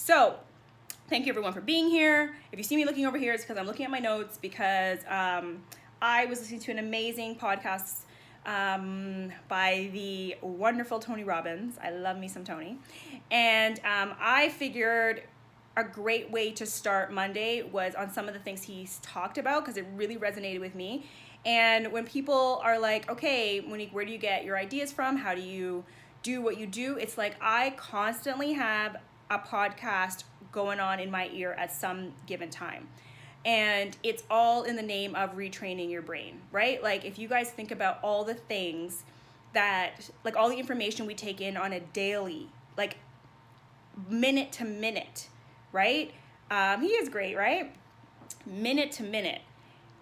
So thank you everyone for being here. If you see me looking over here, it's because I'm looking at my notes because I was listening to an amazing podcast by the wonderful Tony Robbins. I love me some Tony. And I figured a great way to start Monday was on some of the things he's talked about because it really resonated with me. And when people are like, okay, Monique, where do you get your ideas from? How do you do what you do? It's like I constantly have a podcast going on in my ear at some given time. And it's all in the name of retraining your brain, right? Like if you guys think about all the things that, like all the information we take in on a daily, like minute to minute, right? He is great, right? Minute to minute.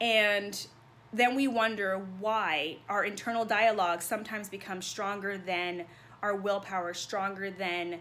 And then we wonder why our internal dialogue sometimes becomes stronger than our willpower, stronger than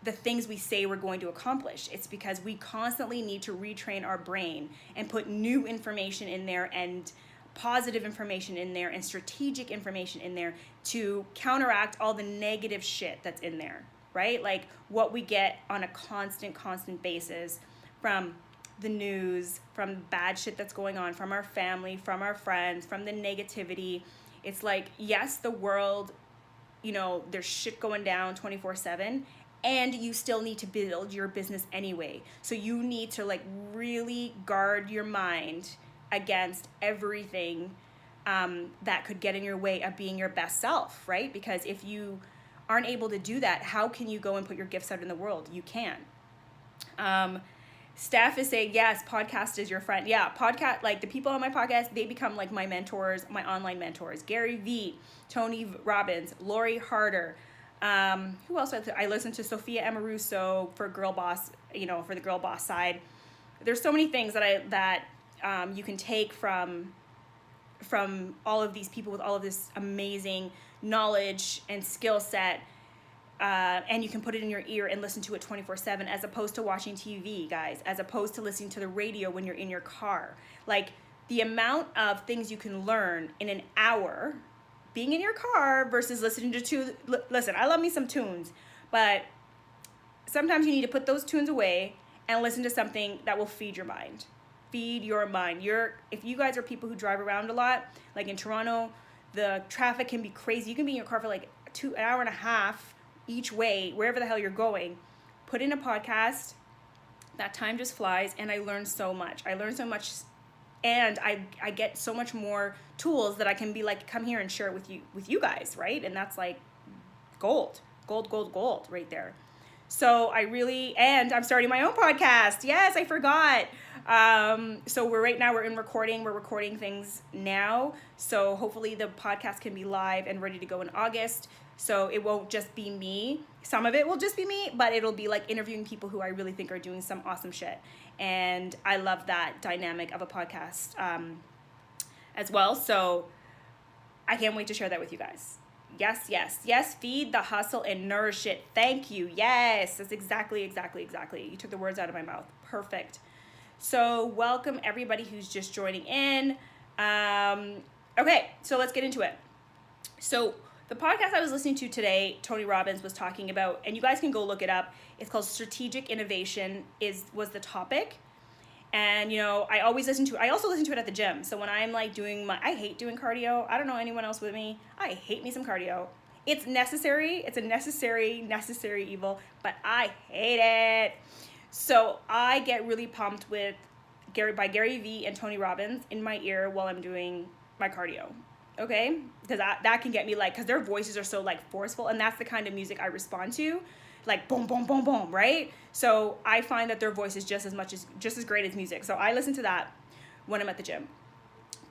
the things we say we're going to accomplish. It's because we constantly need to retrain our brain and put new information in there and positive information in there and strategic information in there to counteract all the negative shit that's in there, right? Like what we get on a constant basis from the news, from bad shit that's going on, from our family, from our friends, from the negativity. It's like, yes, the world, you know, there's shit going down 24/7, and you still need to build your business anyway. So you need to like really guard your mind against everything that could get in your way of being your best self, right? Because if you aren't able to do that, how can you go and put your gifts out in the world? You can. Steph is saying, yes, podcast is your friend. Yeah, podcast, like the people on my podcast, they become like my mentors, my online mentors. Gary Vee, Tony Robbins, Lori Harder. Who else? I listen to Sophia Amoruso for Girl Boss, you know, for the Girl Boss side. There's so many things that you can take from all of these people with all of this amazing knowledge and skill set. And you can put it in your ear and listen to it 24/7 as opposed to watching TV, guys, as opposed to listening to the radio when you're in your car. Like the amount of things you can learn in an hour being in your car versus listening to listen, I love me some tunes, but sometimes you need to put those tunes away and listen to something that will feed your mind. Feed your mind. If you guys are people who drive around a lot, like in Toronto, the traffic can be crazy. You can be in your car for like an hour and a half each way, wherever the hell you're going. Put in a podcast. That time just flies, and I learn so much. And I get so much more tools that I can be like, come here and share it with you guys, right? And that's like gold right there. So and I'm starting my own podcast. Yes, I forgot. So we're recording things now. So hopefully the podcast can be live and ready to go in August. So it won't just be me. Some of it will just be me, but it'll be like interviewing people who I really think are doing some awesome shit. And I love that dynamic of a podcast as well. So I can't wait to share that with you guys. Yes. Feed the hustle and nourish it. Thank you. Yes, that's exactly. You took the words out of my mouth. Perfect. So welcome everybody who's just joining in. Okay, so let's get into it. So the podcast I was listening to today, Tony Robbins was talking about, and you guys can go look it up. It's called Strategic Innovation was the topic. And, you know, I also listen to it at the gym. So when I'm like I hate doing cardio. I don't know anyone else with me. I hate me some cardio. It's necessary. It's a necessary evil, but I hate it. So I get really pumped with Gary Vee and Tony Robbins in my ear while I'm doing my cardio. Okay, because that can get me like, because their voices are so like forceful, and that's the kind of music I respond to, like boom, boom, boom, boom, right? So I find that their voice is just as great as music. So I listen to that when I'm at the gym,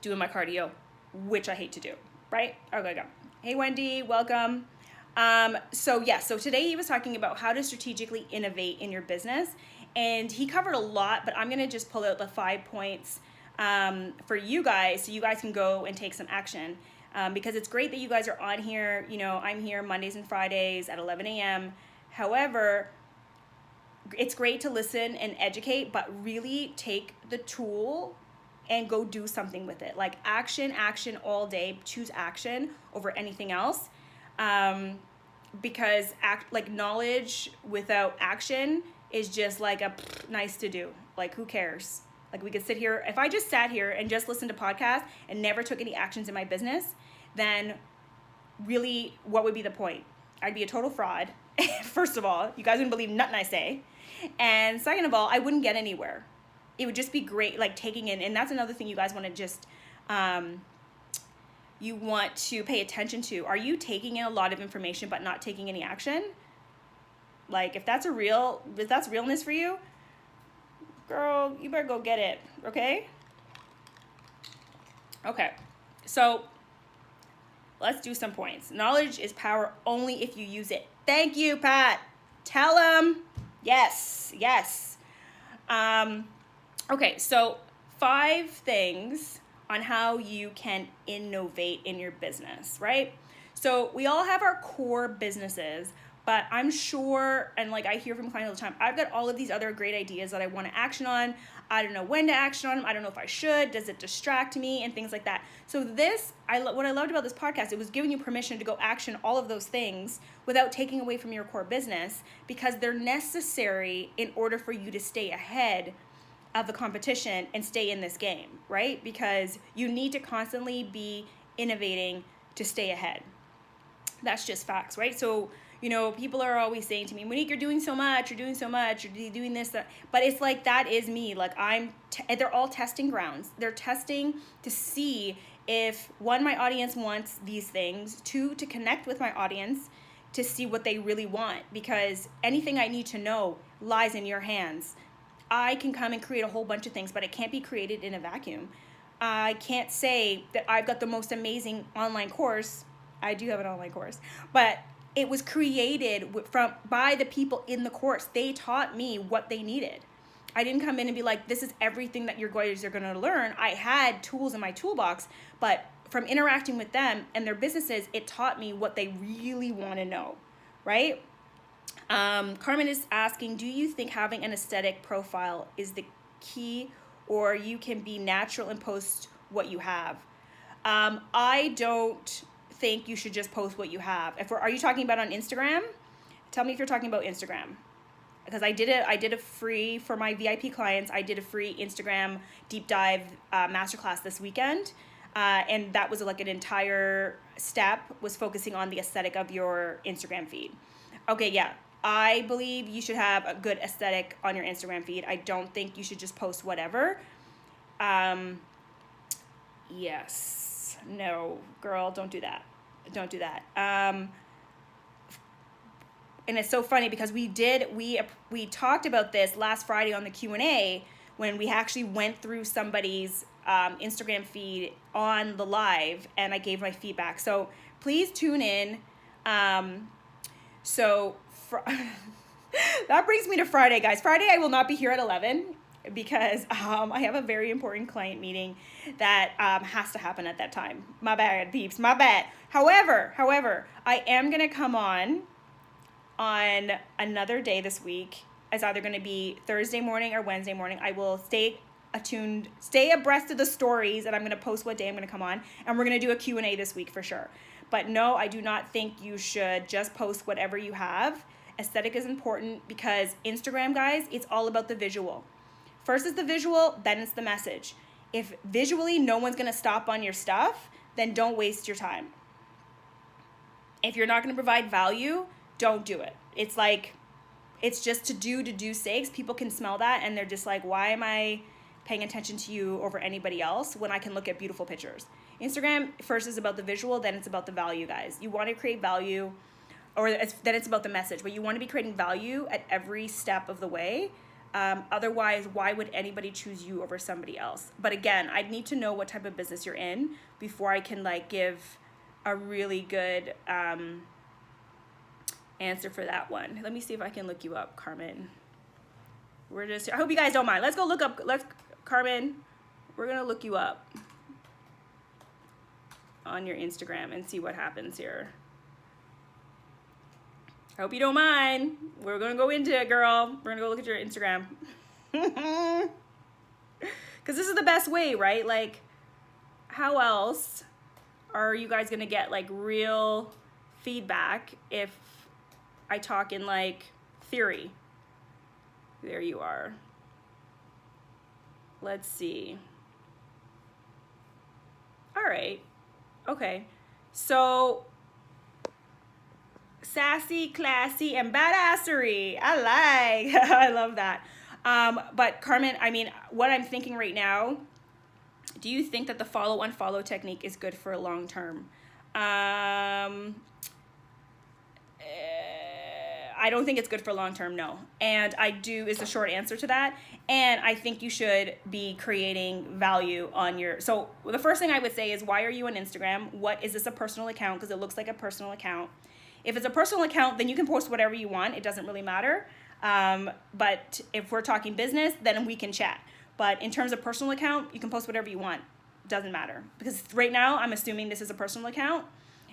doing my cardio, which I hate to do, right? Okay, go. Hey Wendy, welcome. So today he was talking about how to strategically innovate in your business, and he covered a lot, but I'm gonna just pull out the 5 points for you guys, so you guys can go and take some action, because it's great that you guys are on here. You know, I'm here Mondays and Fridays at 11 a.m. However, it's great to listen and educate, but really take the tool and go do something with it. Like action all day. Choose action over anything else. because knowledge without action is just like a nice to do. Like, who cares? Like, we could sit here, if I just sat here and just listened to podcasts and never took any actions in my business, then really, what would be the point? I'd be a total fraud. First of all, you guys wouldn't believe nothing I say. And second of all, I wouldn't get anywhere. It would just be great, like, taking in, and that's another thing you guys want to just, you want to pay attention to. Are you taking in a lot of information but not taking any action? Like, if that's realness for you, girl, you better go get it, okay? Okay, so let's do some points. Knowledge is power only if you use it. Thank you, Pat. Tell them. Yes. Okay, so 5 things on how you can innovate in your business, right? So we all have our core businesses, but I'm sure, and like I hear from clients all the time, I've got all of these other great ideas that I want to action on. I don't know when to action on them. I don't know if I should. Does it distract me? And things like that. So what I loved about this podcast, it was giving you permission to go action all of those things without taking away from your core business, because they're necessary in order for you to stay ahead of the competition and stay in this game, right? Because you need to constantly be innovating to stay ahead. That's just facts, right? So, people are always saying to me, Monique, you're doing so much, you're doing this, that. But it's like, that is me. Like, they're all testing grounds. They're testing to see if, 1, my audience wants these things, 2, to connect with my audience, to see what they really want, because anything I need to know lies in your hands. I can come and create a whole bunch of things, but it can't be created in a vacuum. I can't say that I've got the most amazing online course. I do have an online course, but it was created by the people in the course. They taught me what they needed. I didn't come in and be like, this is everything that your guys are going to learn. I had tools in my toolbox, but from interacting with them and their businesses, it taught me what they really want to know, right? Carmen is asking, do you think having an aesthetic profile is the key, or you can be natural and post what you have? I don't think you should just post what you have. Are you talking about on Instagram? Tell me if you're talking about Instagram, because I did a free, for my VIP clients, I did a free Instagram deep dive masterclass this weekend, and that was like an entire step was focusing on the aesthetic of your Instagram feed. Okay, yeah, I believe you should have a good aesthetic on your Instagram feed. I don't think you should just post whatever. Yes. No, girl, don't do that. Don't do that. And it's so funny because we talked about this last Friday on the Q&A when we actually went through somebody's Instagram feed on the live, and I gave my feedback. So please tune in. That brings me to Friday, guys. Friday I will not be here at 11 because I have a very important client meeting that has to happen at that time. My bad, peeps, my bad. However, I am going to come on another day this week. It's either going to be Thursday morning or Wednesday morning. I will stay attuned, stay abreast of the stories, and I'm going to post what day I'm going to come on, and we're going to do a Q&A this week for sure. But no, I do not think you should just post whatever you have. Aesthetic is important because Instagram, guys, it's all about the visual. First is the visual, then it's the message. If visually no one's going to stop on your stuff, then don't waste your time. If you're not going to provide value, don't do it. It's like, it's just to do sakes. People can smell that and they're just like, why am I paying attention to you over anybody else when I can look at beautiful pictures? Instagram first is about the visual, then it's about the value, guys. You want to create value, then it's about the message, but you want to be creating value at every step of the way. Otherwise, why would anybody choose you over somebody else? But again, I'd need to know what type of business you're in before I can like give a really good answer for that one. Let me see if I can look you up, Carmen. I hope you guys don't mind. Let's go look up, Carmen, we're going to look you up on your Instagram and see what happens here. I hope you don't mind. We're going to go into it, girl. We're going to go look at your Instagram. Because this is the best way, right? Like, how else are you guys going to get, like, real feedback if I talk in like theory. There you are. Let's see. All right. Okay. So sassy, classy, and badassery. I like. I love that. But Carmen, I mean, what I'm thinking right now, do you think that the follow unfollow technique is good for a long term? I don't think it's good for long term, no. And I do is the short answer to that. And I think you should be creating value on your, so the first thing I would say is, why are you on Instagram? What, is this a personal account? Because it looks like a personal account. If it's a personal account, then you can post whatever you want. It doesn't really matter. But if we're talking business, then we can chat. But in terms of personal account, you can post whatever you want. Doesn't matter. Because right now, I'm assuming this is a personal account,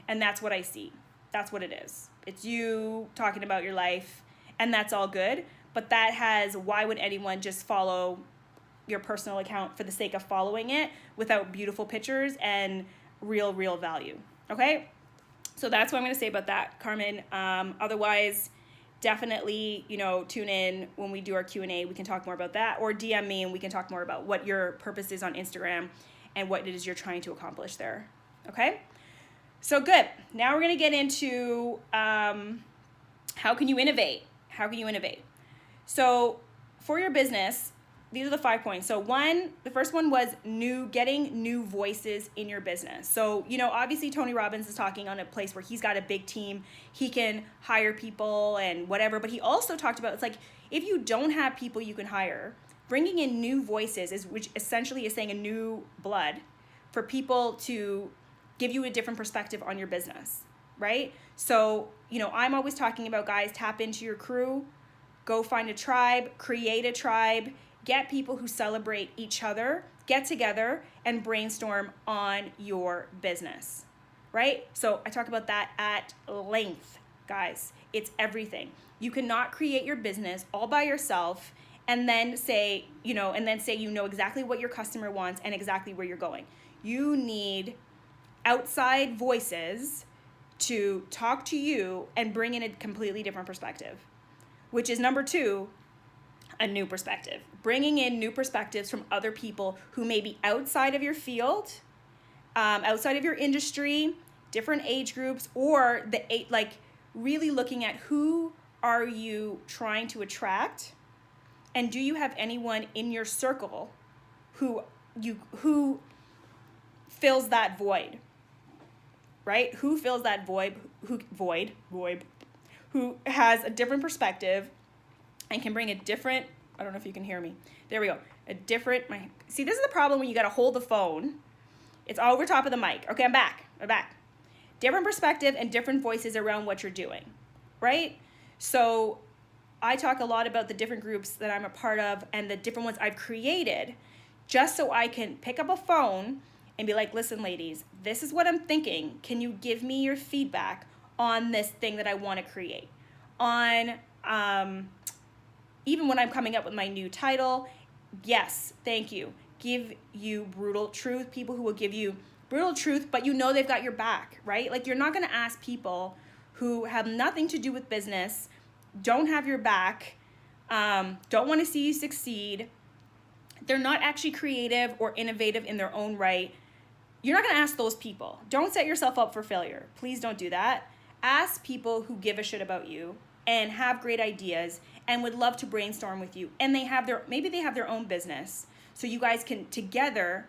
and that's what I see. That's what it is. It's you talking about your life, and that's all good. But that has, why would anyone just follow your personal account for the sake of following it without beautiful pictures and real value? Okay? So that's what I'm going to say about that, Carmen. Otherwise, definitely, tune in when we do our Q&A. We can talk more about that, or DM me and we can talk more about what your purpose is on Instagram and what it is you're trying to accomplish there. Okay? So good. Now we're going to get into how can you innovate? How can you innovate? So for your business, these are the 5 points. So the first one was getting new voices in your business. So, obviously Tony Robbins is talking on a place where he's got a big team. He can hire people and whatever, but he also talked about, it's like, if you don't have people you can hire, bringing in new voices which essentially is saying a new blood for people to give you a different perspective on your business, right? So, I'm always talking about, guys, tap into your crew, go find a tribe, create a tribe, get people who celebrate each other, get together and brainstorm on your business, right? So I talk about that at length, guys. It's everything. You cannot create your business all by yourself and then say, you know exactly what your customer wants and exactly where you're going. You need outside voices to talk to you and bring in a completely different perspective, which is number 2, a new perspective. Bringing in new perspectives from other people who may be outside of your field, outside of your industry, different age groups, or really looking at who are you trying to attract, and do you have anyone in your circle who fills that void, right? Who fills that void? Who has a different perspective and can bring a different, I don't know if you can hear me. There we go. See, this is the problem when you got to hold the phone. It's over top of the mic. Okay, I'm back. Different perspective and different voices around what you're doing, right? So I talk a lot about the different groups that I'm a part of and the different ones I've created, just so I can pick up a phone and be like, listen, ladies, this is what I'm thinking. Can you give me your feedback on this thing that I want to create? On, even when I'm coming up with my new title, yes, thank you. Give you brutal truth, people who will give you brutal truth, but they've got your back, right? Like, you're not going to ask people who have nothing to do with business, don't have your back, don't want to see you succeed. They're not actually creative or innovative in their own right. You're not going to ask those people. Don't set yourself up for failure. Please don't do that. Ask people who give a shit about you and have great ideas and would love to brainstorm with you. And maybe they have their own business. So you guys can together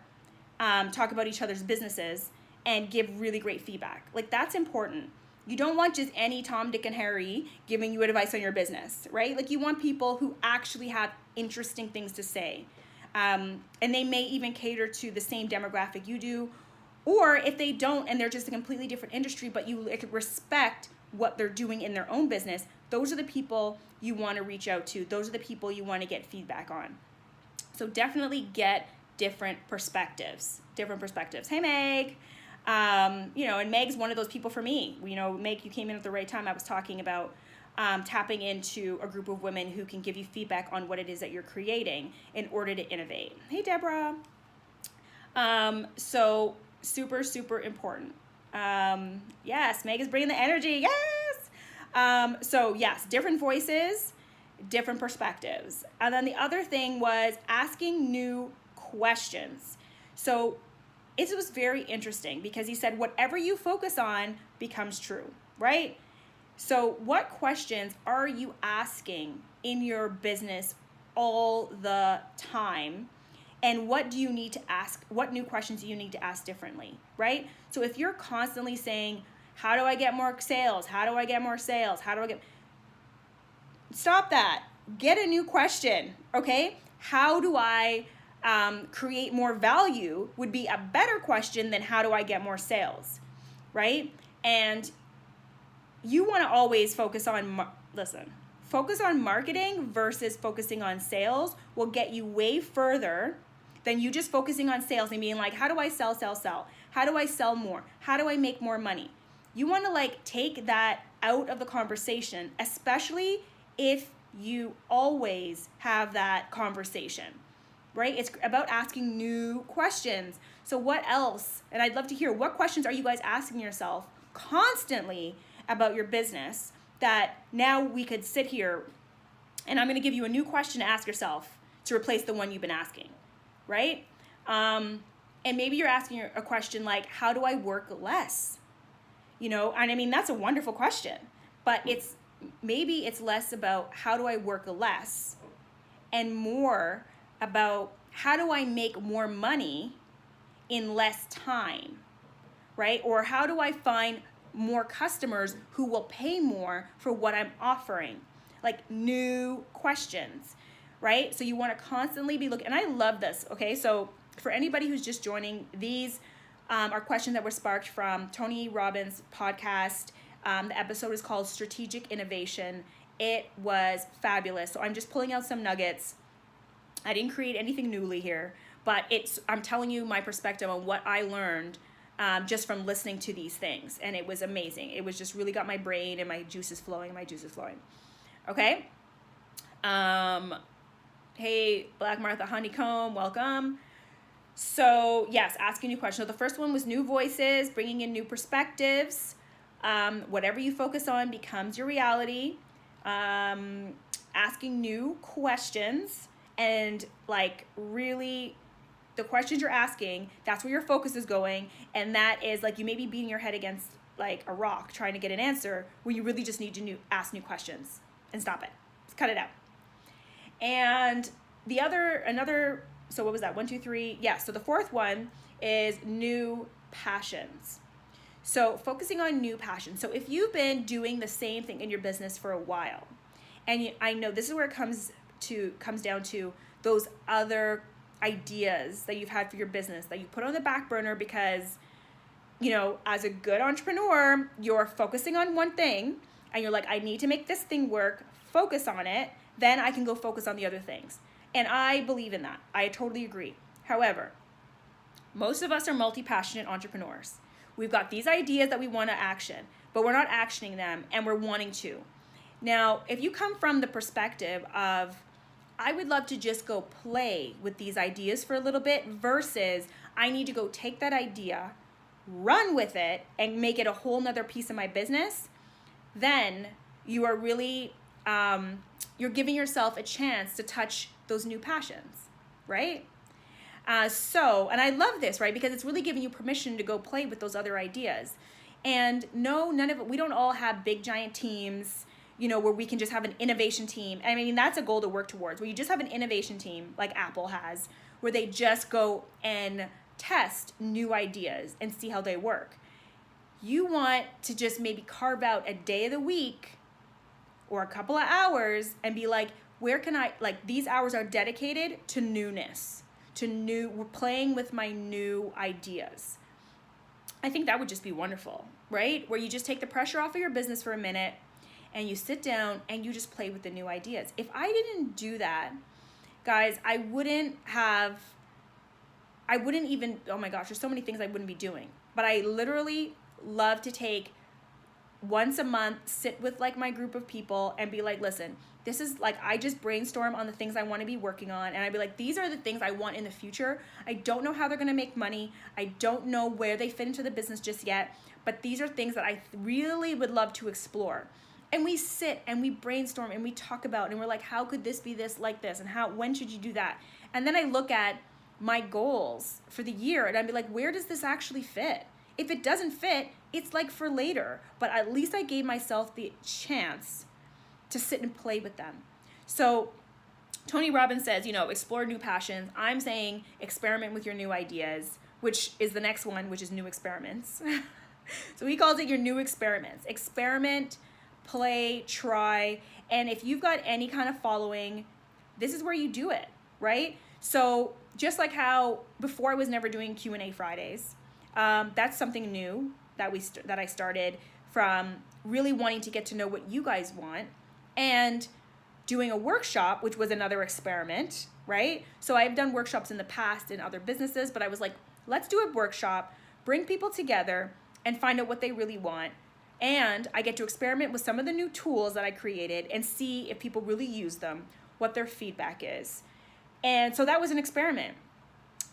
talk about each other's businesses and give really great feedback. Like, that's important. You don't want just any Tom, Dick, and Harry giving you advice on your business, right? Like, you want people who actually have interesting things to say. And they may even cater to the same demographic you do. Or if they don't and they're just a completely different industry, but you respect what they're doing in their own business, those are the people you want to reach out to. Those are the people you want to get feedback on. So definitely get different perspectives. Hey, Meg. And Meg's one of those people for me. Meg, you came in at the right time. I was talking about tapping into a group of women who can give you feedback on what it is that you're creating in order to innovate. Hey, Deborah. So super, super important. Yes, Meg is bringing the energy. Yes. So yes, different voices, different perspectives. And then the other thing was asking new questions. So it was very interesting because he said, whatever you focus on becomes true, right? So what questions are you asking in your business all the time? And what do you need to ask? What new questions do you need to ask differently, right? So if you're constantly saying, how do I get more sales? How do I get more sales? How do I get... Stop that. Get a new question, okay? How do I create more value would be a better question than how do I get more sales, right? And you want to always focus on, focus on marketing versus focusing on sales will get you way further than you just focusing on sales and being like, how do I sell? How do I sell more? How do I make more money? You want to like take that out of the conversation, especially if you always have that conversation, right? It's about asking new questions. So what else? And I'd love to hear, what questions are you guys asking yourself constantly about your business that now we could sit here and I'm going to give you a new question to ask yourself to replace the one you've been asking, right? And maybe you're asking a question like, how do I work less? You know, and I mean, that's a wonderful question, but maybe it's less about how do I work less and more about how do I make more money in less time, right? Or how do I find more customers who will pay more for what I'm offering? Like new questions, right? So you want to constantly be looking, and I love this, okay? So for anybody who's just joining, these are questions that were sparked from Tony Robbin's podcast. The episode is called Strategic Innovation. It was fabulous. So I'm just pulling out some nuggets. I didn't create anything newly here, but I'm telling you my perspective on what I learned just from listening to these things. And it was amazing. It was just really got my brain and my juices flowing, Okay. Hey, Black Martha Honeycomb, welcome. So yes, asking new questions. So the first one was new voices, bringing in new perspectives. Whatever you focus on becomes your reality. Asking new questions and like really the questions you're asking, that's where your focus is going. And that is like you may be beating your head against like a rock trying to get an answer where you really just need to ask new questions and stop it. Just cut it out. And so what was that? 1, 2, 3. Yeah. So the fourth one is new passions. So focusing on new passions. So if you've been doing the same thing in your business for a while, and I know this is where it comes down to those other ideas that you've had for your business that you put on the back burner because, you know, as a good entrepreneur, you're focusing on one thing and you're like, I need to make this thing work, focus on it, then I can go focus on the other things. And I believe in that. I totally agree. However, most of us are multi-passionate entrepreneurs. We've got these ideas that we want to action, but we're not actioning them and we're wanting to. Now, if you come from the perspective of, I would love to just go play with these ideas for a little bit versus I need to go take that idea, run with it, and make it a whole nother piece of my business, then you are really, you're giving yourself a chance to touch those new passions, right? And I love this, right? Because it's really giving you permission to go play with those other ideas. And no, none of it, we don't all have big giant teams, you know, where we can just have an innovation team. I mean, that's a goal to work towards, where you just have an innovation team like Apple has, where they just go and test new ideas and see how they work. You want to just maybe carve out a day of the week or a couple of hours and be like, where can I, like these hours are dedicated to newness, we're playing with my new ideas. I think that would just be wonderful, right? Where you just take the pressure off of your business for a minute and you sit down and you just play with the new ideas. If I didn't do that, guys, I wouldn't even, oh my gosh, there's so many things I wouldn't be doing. But I literally love to take once a month, sit with like my group of people and be like, listen, this is like, I just brainstorm on the things I want to be working on. And I'd be like, these are the things I want in the future. I don't know how they're going to make money. I don't know where they fit into the business just yet, but these are things that I really would love to explore. And we sit and we brainstorm and we talk about, and we're like, how could this be this like this? And when should you do that? And then I look at my goals for the year and I'd be like, where does this actually fit? If it doesn't fit, it's like for later. But at least I gave myself the chance to sit and play with them. So Tony Robbin says, explore new passions. I'm saying experiment with your new ideas, which is the next one, which is new experiments. So he calls it your new experiments. Experiment, play, try. And if you've got any kind of following, this is where you do it, right? So just like how before I was never doing Q&A Fridays, that's something new that I started from really wanting to get to know what you guys want, and doing a workshop, which was another experiment, right? So I've done workshops in the past in other businesses, but I was like, let's do a workshop, bring people together and find out what they really want. And I get to experiment with some of the new tools that I created and see if people really use them, what their feedback is. And so that was an experiment.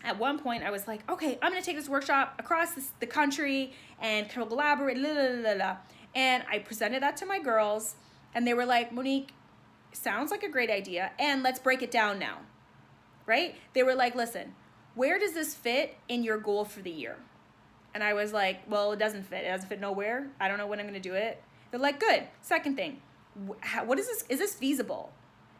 At one point, I was like, okay, I'm going to take this workshop across the country and collaborate, And I presented that to my girls, and they were like, Monique, sounds like a great idea, and let's break it down now, right? They were like, listen, where does this fit in your goal for the year? And I was like, well, it doesn't fit. It doesn't fit nowhere. I don't know when I'm going to do it. They're like, good. Second thing, what is this? Is this feasible?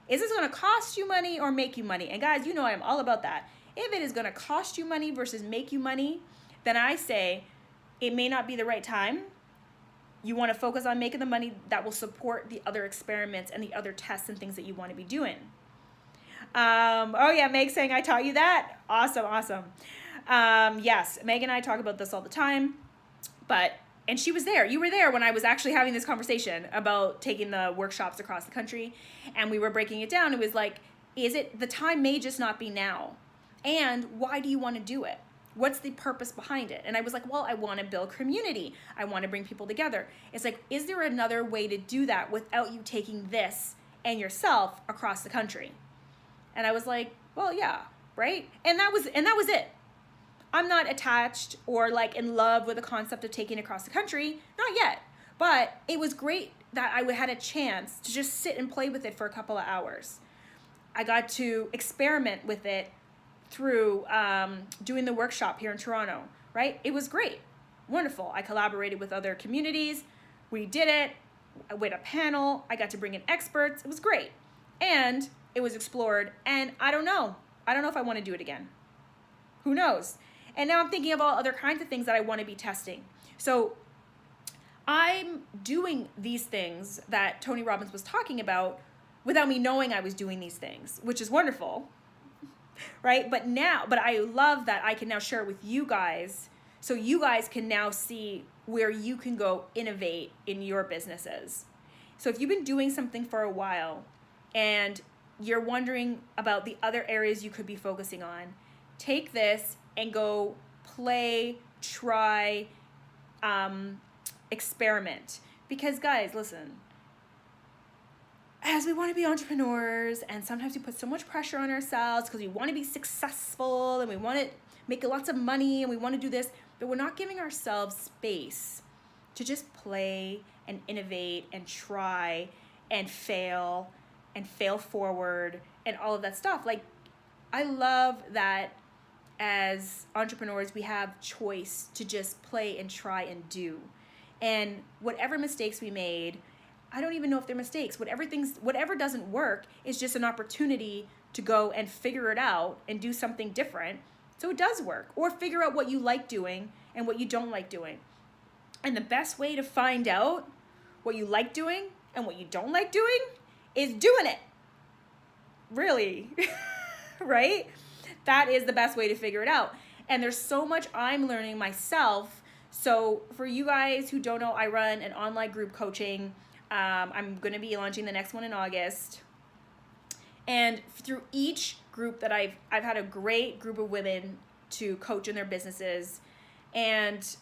Is this going to cost you money or make you money? And guys, I'm all about that. If it is going to cost you money versus make you money, then I say it may not be the right time. You want to focus on making the money that will support the other experiments and the other tests and things that you want to be doing. Oh yeah, Meg saying I taught you that. Awesome. Yes, Meg and I talk about this all the time, and she was there. You were there when I was actually having this conversation about taking the workshops across the country, and we were breaking it down. It was like, the time may just not be now. And why do you want to do it? What's the purpose behind it? And I was like, well, I want to build community. I want to bring people together. It's like, is there another way to do that without you taking this and yourself across the country? And I was like, well, yeah, right? And that was it. I'm not attached or like in love with the concept of taking it across the country. Not yet. But it was great that I had a chance to just sit and play with it for a couple of hours. I got to experiment with it through doing the workshop here in Toronto, right? It was great, wonderful. I collaborated with other communities. We did it. I went a panel. I got to bring in experts. It was great. And it was explored. And I don't know if I want to do it again. Who knows? And now I'm thinking of all other kinds of things that I want to be testing. So I'm doing these things that Tony Robbins was talking about without me knowing I was doing these things, which is wonderful. Right? But I love that I can now share it with you guys, so you guys can now see where you can go innovate in your businesses. So if you've been doing something for a while and you're wondering about the other areas you could be focusing on, take this and go play, try, experiment. Because guys, listen, as we want to be entrepreneurs, and sometimes we put so much pressure on ourselves because we want to be successful and we want to make lots of money and we want to do this, but we're not giving ourselves space to just play and innovate and try and fail forward and all of that stuff. Like, I love that as entrepreneurs, we have choice to just play and try and do. And whatever mistakes we made, I don't even know if they're mistakes. Whatever doesn't work is just an opportunity to go and figure it out and do something different so it does work. Or figure out what you like doing and what you don't like doing. And the best way to find out what you like doing and what you don't like doing is doing it. Really. Right? That is the best way to figure it out. And there's so much I'm learning myself. So for you guys who don't know, I run an online group coaching. I'm going to be launching the next one in August. And through each group that I've had a great group of women to coach in their businesses. And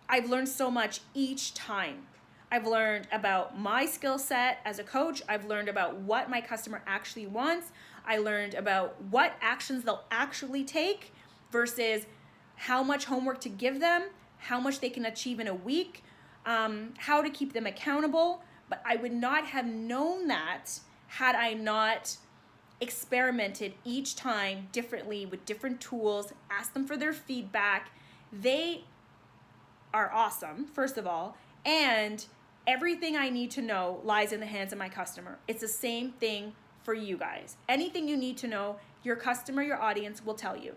I've learned so much each time. I've learned about my skill set as a coach. I've learned about what my customer actually wants. I learned about what actions they'll actually take versus how much homework to give them, how much they can achieve in a week, how to keep them accountable But I would not have known that had I not experimented each time differently with different tools, asked them for their feedback. They are awesome, first of all, and everything I need to know lies in the hands of my customer. It's the same thing for you guys. Anything you need to know, your customer, your audience will tell you.